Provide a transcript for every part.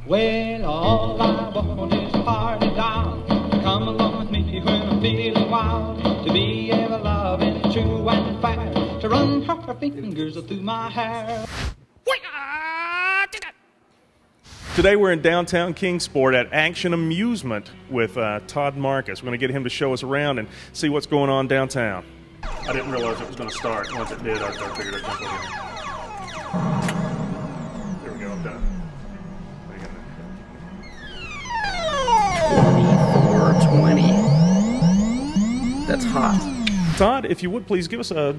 Well, all I want is a party doll. Come along with me when I'm feeling wild. To be ever loving, true and fair. To run her fingers through my hair. Today we're in downtown Kingsport at Action Amusement with Todd Marcus. We're going to get him to show us around and see what's going on downtown. I didn't realize it was going to start. Once it did, I figured I'd jump in. There we go, I'm done. 2420. That's hot. Todd, if you would please give us a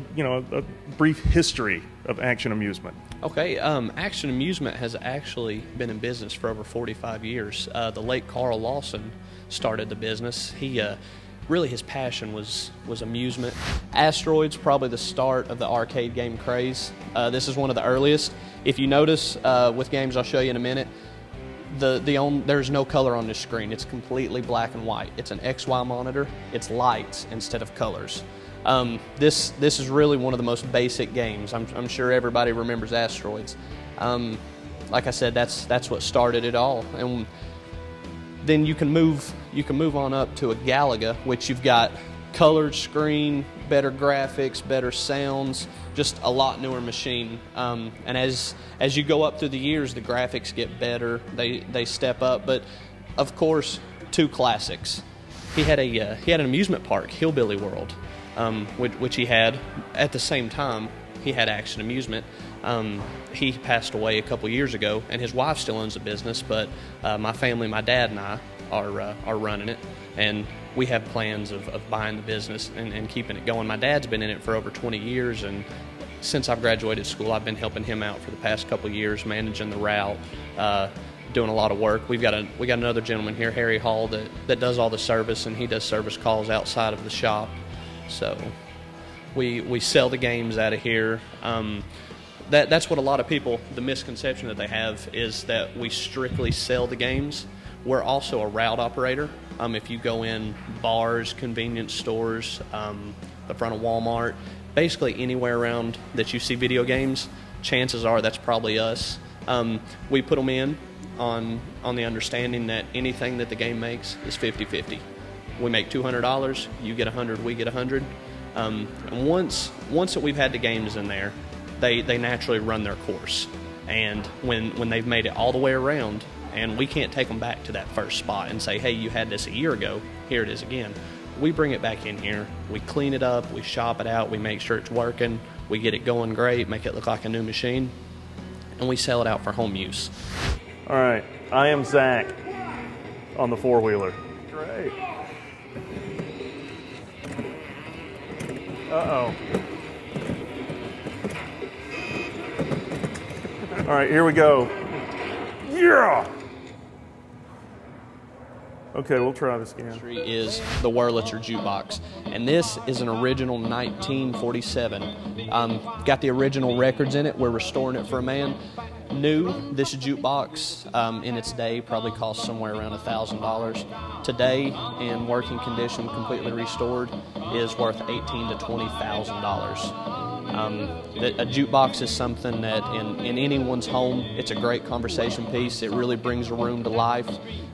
brief history of Action Amusement. Okay, Action Amusement has actually been in business for over 45 years. The late Carl Lawson started the business. He really his passion was amusement. Asteroids, probably the start of the arcade game craze. This is one of the earliest. If you notice with games I'll show you in a minute, there's no color on this screen. It's completely black and white. It's an XY monitor. It's lights instead of colors. This is really one of the most basic games. I'm sure everybody remembers Asteroids. Like I said, that's what started it all. And then you can move on up to a Galaga, which you've got colored screen, better graphics, better sounds, just a lot newer machine. And as you go up through the years, the graphics get better. They step up. But of course, two classics. He had an amusement park, Hillbilly World, which he had at the same time. He had Action Amusement. He passed away a couple years ago, and his wife still owns the business. But my family, my dad and I, are running it, and we have plans of buying the business and keeping it going. My dad's been in it for over 20 years, and since I've graduated school, I've been helping him out for the past couple years, managing the route, doing a lot of work. We got another gentleman here, Harry Hall, that does all the service, and he does service calls outside of the shop. So we sell the games out of here. That's what a lot of people, the misconception that they have is that we strictly sell the games. We're also a route operator. If you go in bars, convenience stores, the front of Walmart, basically anywhere around that you see video games, chances are that's probably us. We put them in on the understanding that anything that the game makes is 50-50. We make $200, you get $100, we get $100. And once that we've had the games in there, they naturally run their course. And when they've made it all the way around, and we can't take them back to that first spot and say, hey, you had this a year ago, here it is again. We bring it back in here, we clean it up, we shop it out, we make sure it's working, we get it going great, make it look like a new machine, and we sell it out for home use. All right, I am Zach on the four-wheeler. Great. Uh-oh. All right, here we go. Yeah! Okay, we'll try this again. Is the Wurlitzer jukebox, and this is an original 1947. Got the original records in it. We're restoring it for a man. New, this jukebox in its day probably cost somewhere around $1,000. Today, in working condition, completely restored, is worth $18,000 to $20,000. A jukebox is something that in anyone's home, it's a great conversation piece. It really brings a room to life.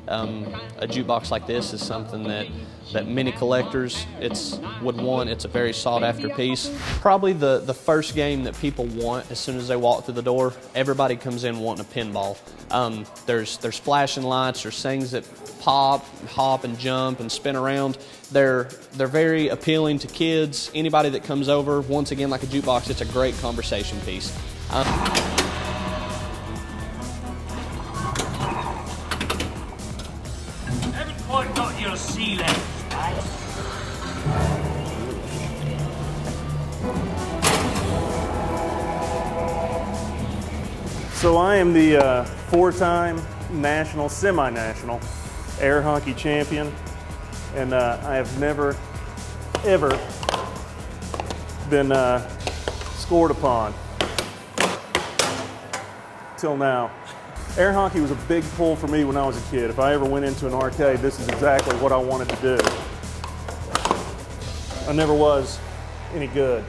A jukebox like this is something that many collectors would want. It's a very sought after piece. Probably the first game that people want as soon as they walk through the door. Everybody comes in wanting a pinball. There's flashing lights, there's things that pop, hop and jump and spin around. They're very appealing to kids. Anybody that comes over, once again, like a jukebox, it's a great conversation piece. Haven't quite got your sea legs, right? So I am the four-time national, semi-national air hockey champion, and I have never, ever been scored upon till now. Air hockey was a big pull for me when I was a kid. If I ever went into an arcade, this is exactly what I wanted to do. I never was any good.